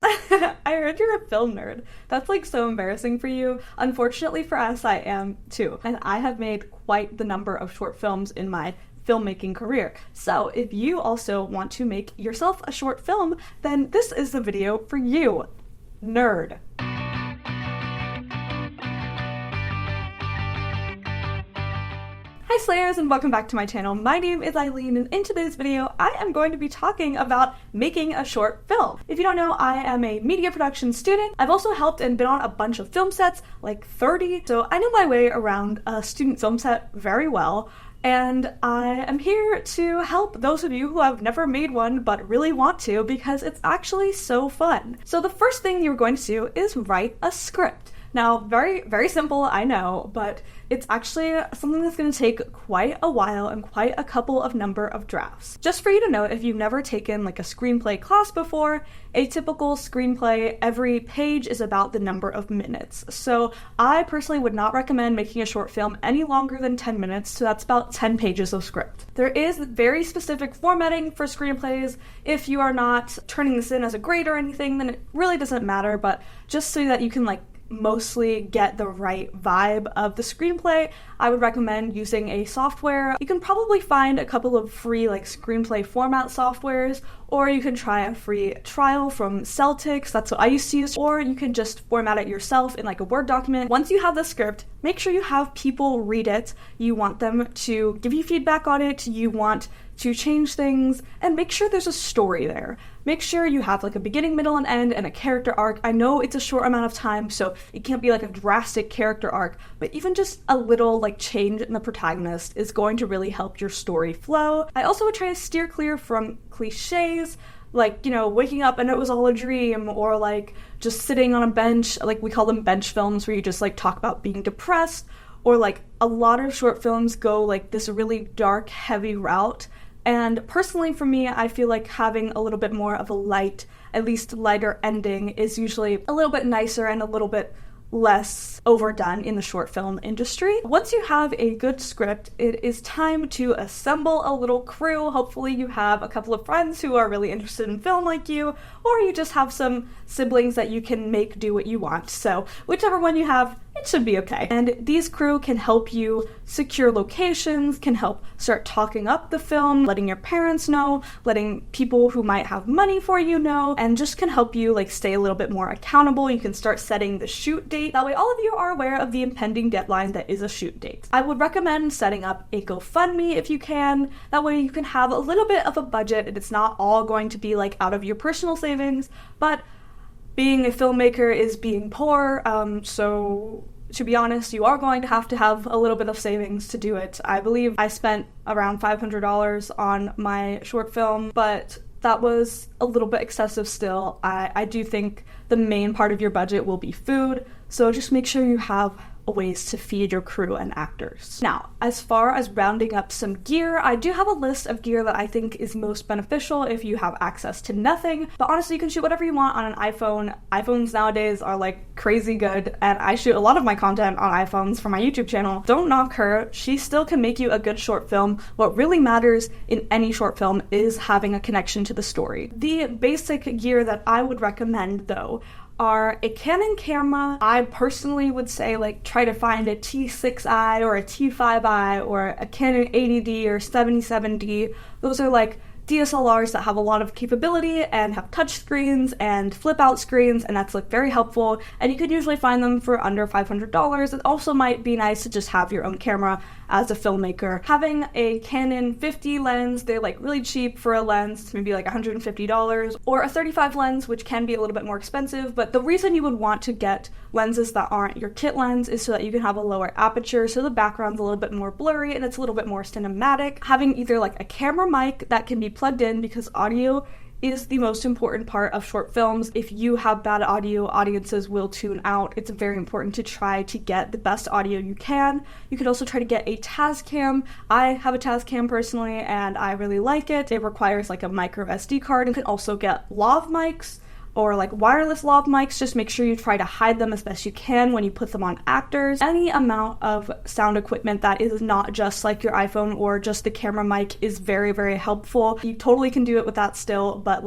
I heard you're a film nerd. That's like so embarrassing for you. Unfortunately for us, I am too. And I have made quite the number of short films in my filmmaking career. So if you also want to make yourself a short film, then this is the video for you, nerd. Hi Slayers, and welcome back to my channel. My name is Eileen, and in today's video I am going to be talking about making a short film. If you don't know, I am a media production student. I've also helped and been on a bunch of film sets, like 30, so I know my way around a student film set very well. And I am here to help those of you who have never made one but really want to, because it's actually so fun. So the first thing you're going to do is write a script. Now, very, very simple, I know, but it's actually something that's going to take quite a while and quite a couple of number of drafts. Just for you to know, if you've never taken like a screenplay class before, a typical screenplay, every page is about the number of minutes. So I personally would not recommend making a short film any longer than 10 minutes, so that's about 10 pages of script. There is very specific formatting for screenplays. If you are not turning this in as a grade or anything, then it really doesn't matter, but just so that you can mostly get the right vibe of the screenplay, I would recommend using a software. You can probably find a couple of free screenplay format softwares, or you can try a free trial from Celtics, that's what I used to use, or you can just format it yourself in a Word document. Once you have the script, make sure you have people read it. You want them to give you feedback on it, you want to change things, and make sure there's a story there. Make sure you have a beginning, middle, and end, and a character arc. I know it's a short amount of time, so it can't be a drastic character arc, but even just a little change in the protagonist is going to really help your story flow. I also would try to steer clear from cliches, waking up and it was all a dream, or just sitting on a bench, we call them bench films, where you just talk about being depressed, or a lot of short films go this really dark, heavy route. And personally for me, I feel like having a little bit more of a light, at least lighter ending is usually a little bit nicer and a little bit less overdone in the short film industry. Once you have a good script, it is time to assemble a little crew. Hopefully you have a couple of friends who are really interested in film like you, or you just have some siblings that you can make do what you want. So whichever one you have, it should be okay. And these crew can help you secure locations, can help start talking up the film, letting your parents know, letting people who might have money for you know, and just can help you stay a little bit more accountable. You can start setting the shoot date. That way all of you are aware of the impending deadline that is a shoot date. I would recommend setting up a GoFundMe if you can. That way you can have a little bit of a budget, and it's not all going to be out of your personal savings, but being a filmmaker is being poor, so to be honest, you are going to have a little bit of savings to do it. I believe I spent around $500 on my short film, but that was a little bit excessive still. I do think the main part of your budget will be food, so just make sure you have ways to feed your crew and actors. Now, as far as rounding up some gear, I do have a list of gear that I think is most beneficial if you have access to nothing, but honestly you can shoot whatever you want on an iPhone. iPhones nowadays are crazy good, and I shoot a lot of my content on iPhones for my YouTube channel. Don't knock her, she still can make you a good short film. What really matters in any short film is having a connection to the story. The basic gear that I would recommend though are a Canon camera. I personally would say try to find a T6i or a T5i or a Canon 80D or 77D. Those are DSLRs that have a lot of capability and have touch screens and flip out screens, and that's very helpful, and you could usually find them for under $500. It also might be nice to just have your own camera as a filmmaker. Having a Canon 50 lens, they're really cheap for a lens, maybe $150, or a 35 lens, which can be a little bit more expensive, but the reason you would want to get lenses that aren't your kit lens is so that you can have a lower aperture, so the background's a little bit more blurry and it's a little bit more cinematic. Having either a camera mic that can be plugged in, because audio is the most important part of short films. If you have bad audio, audiences will tune out. It's very important to try to get the best audio you can. You could also try to get a Tascam. I have a Tascam personally, and I really like it. It requires a micro SD card. You can also get lav mics, or wireless lav mics. Just make sure you try to hide them as best you can when you put them on actors. Any amount of sound equipment that is not just your iPhone or just the camera mic is very, very helpful. You totally can do it with that still, but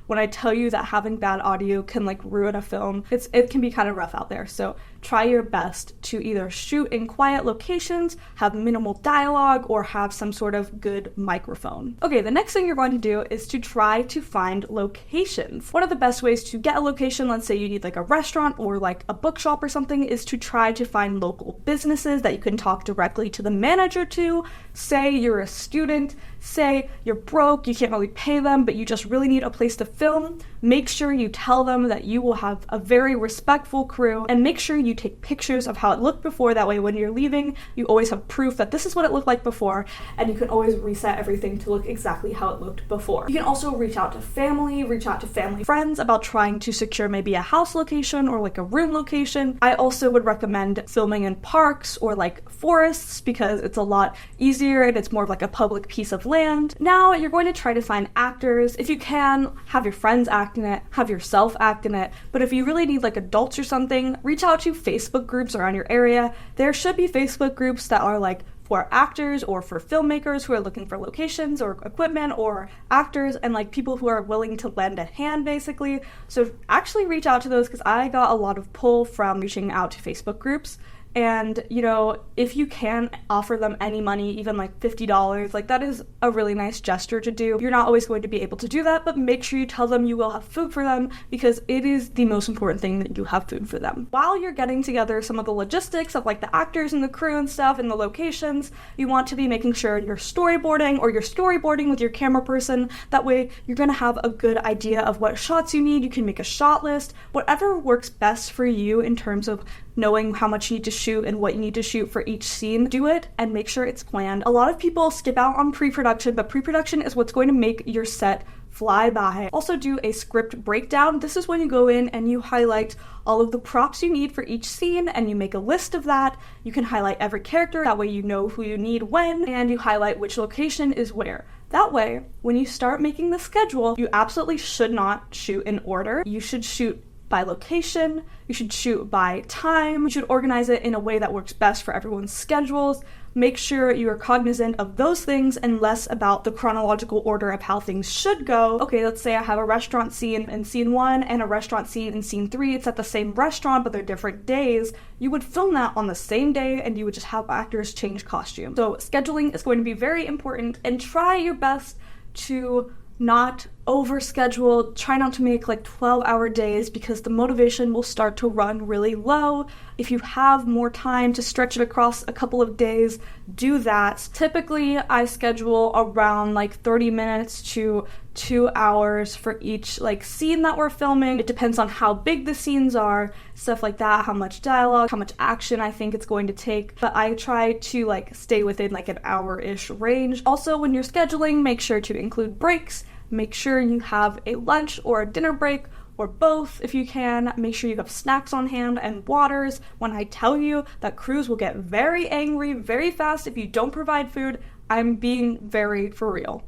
when I tell you that having bad audio can like ruin a film. It can be kind of rough out there. So try your best to either shoot in quiet locations, have minimal dialogue, or have some sort of good microphone. Okay, the next thing you're going to do is to try to find locations. One of the best ways to get a location, let's say you need like a restaurant or like a bookshop or something, is to try to find local businesses that you can talk directly to the manager to. Say you're a student, say you're broke, you can't really pay them, but you just really need a place to film. Make sure you tell them that you will have a very respectful crew, and make sure you take pictures of how it looked before. That way when you're leaving, you always have proof that this is what it looked like before, and you can always reset everything to look exactly how it looked before. You can also reach out to family friends about trying to secure maybe a house location or like a room location. I also would recommend filming in parks or like forests because it's a lot easier and it's more of like a public piece of land. Now you're going to try to find actors. If you can, have your friends act in it, have yourself act in it, but if you really need like adults or something, reach out to Facebook groups around your area. There should be Facebook groups that are like for actors or for filmmakers who are looking for locations or equipment, or actors and like people who are willing to lend a hand basically. So actually reach out to those, because I got a lot of pull from reaching out to Facebook groups. And, you know, if you can offer them any money, even like $50, like that is a really nice gesture to do. You're not always going to be able to do that, but make sure you tell them you will have food for them, because it is the most important thing that you have food for them. While you're getting together some of the logistics of like the actors and the crew and stuff and the locations, you want to be making sure you're storyboarding with your camera person. That way you're going to have a good idea of what shots you need. You can make a shot list, whatever works best for you in terms of knowing how much you need to shoot and what you need to shoot for each scene. Do it and make sure it's planned. A lot of people skip out on pre-production, but pre-production is what's going to make your set fly by. Also do a script breakdown. This is when you go in and you highlight all of the props you need for each scene and you make a list of that. You can highlight every character, that way you know who you need when, and you highlight which location is where. That way, when you start making the schedule, you absolutely should not shoot in order. You should shoot by location, you should shoot by time, you should organize it in a way that works best for everyone's schedules. Make sure you are cognizant of those things and less about the chronological order of how things should go. Okay, let's say I have a restaurant scene in scene 1 and a restaurant scene in scene 3. It's at the same restaurant, but they're different days. You would film that on the same day and you would just have actors change costume. So scheduling is going to be very important, and try your best to not overschedule. Try not to make like 12-hour days, because the motivation will start to run really low. If you have more time to stretch it across a couple of days, do that. Typically, I schedule around like 30 minutes to 2 hours for each like scene that we're filming. It depends on how big the scenes are, stuff like that, how much dialogue, how much action I think it's going to take, but I try to like stay within like an hour-ish range. Also, when you're scheduling, make sure to include breaks. Make sure you have a lunch or a dinner break, or both if you can. Make sure you have snacks on hand and waters. When I tell you that crews will get very angry very fast if you don't provide food, I'm being very for real.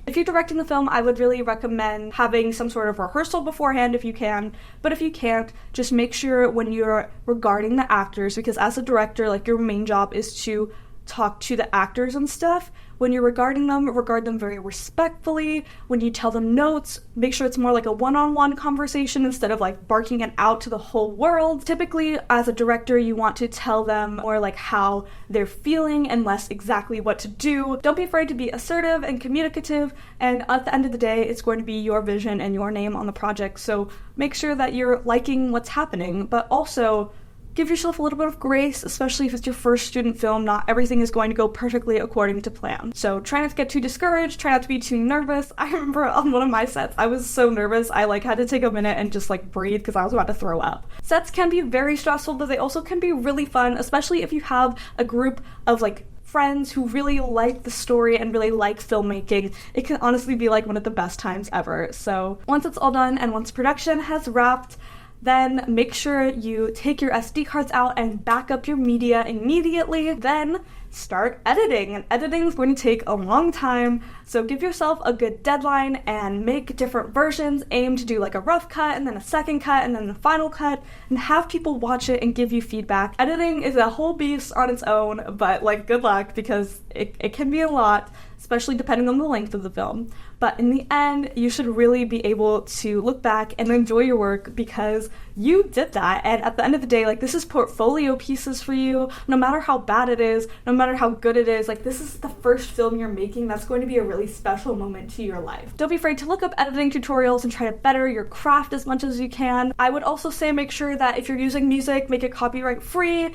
If you're directing the film, I would really recommend having some sort of rehearsal beforehand if you can, but if you can't, just make sure when you're regarding the actors, because as a director, like your main job is to talk to the actors and stuff. When you're regarding them, regard them very respectfully. When you tell them notes, make sure it's more like a one-on-one conversation instead of like barking it out to the whole world. Typically, as a director, you want to tell them more like how they're feeling and less exactly what to do. Don't be afraid to be assertive and communicative, and at the end of the day, it's going to be your vision and your name on the project, so make sure that you're liking what's happening, but also give yourself a little bit of grace, especially if it's your first student film. Not everything is going to go perfectly according to plan. So try not to get too discouraged, try not to be too nervous. I remember on one of my sets, I was so nervous, I like had to take a minute and just like breathe because I was about to throw up. Sets can be very stressful, but they also can be really fun, especially if you have a group of like friends who really like the story and really like filmmaking. It can honestly be like one of the best times ever. So once it's all done and once production has wrapped, then make sure you take your SD cards out and back up your media immediately. Then start editing, and editing is going to take a long time, so give yourself a good deadline and make different versions. Aim to do like a rough cut and then a second cut and then a final cut, and have people watch it and give you feedback. Editing is a whole beast on its own, but like good luck, because it can be a lot, especially depending on the length of the film. but in the end, you should really be able to look back and enjoy your work because you did that. And at the end of the day, like, this is portfolio pieces for you. No matter how bad it is, no matter how good it is, like, this is the first film you're making that's going to be a really special moment to your life. Don't be afraid to look up editing tutorials and try to better your craft as much as you can. I would also say make sure that if you're using music, make it copyright free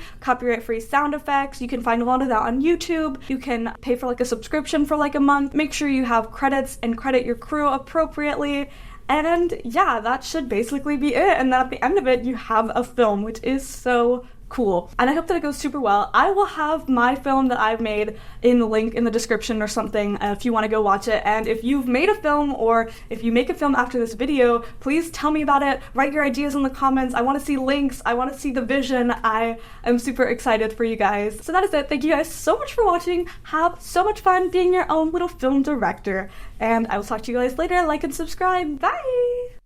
sound effects. You can find a lot of that on YouTube. You can pay for like a subscription for like a month. Make sure you have credits and credit your crew appropriately. And yeah, that should basically be it. And then at the end of it, you have a film, which is so cool. And I hope that it goes super well. I will have my film that I've made in the link in the description or something if you want to go watch it. And if you've made a film or if you make a film after this video, please tell me about it. Write your ideas in the comments. I want to see links. I want to see the vision. I am super excited for you guys. So that is it. Thank you guys so much for watching. Have so much fun being your own little film director. And I will talk to you guys later. Like and subscribe. Bye!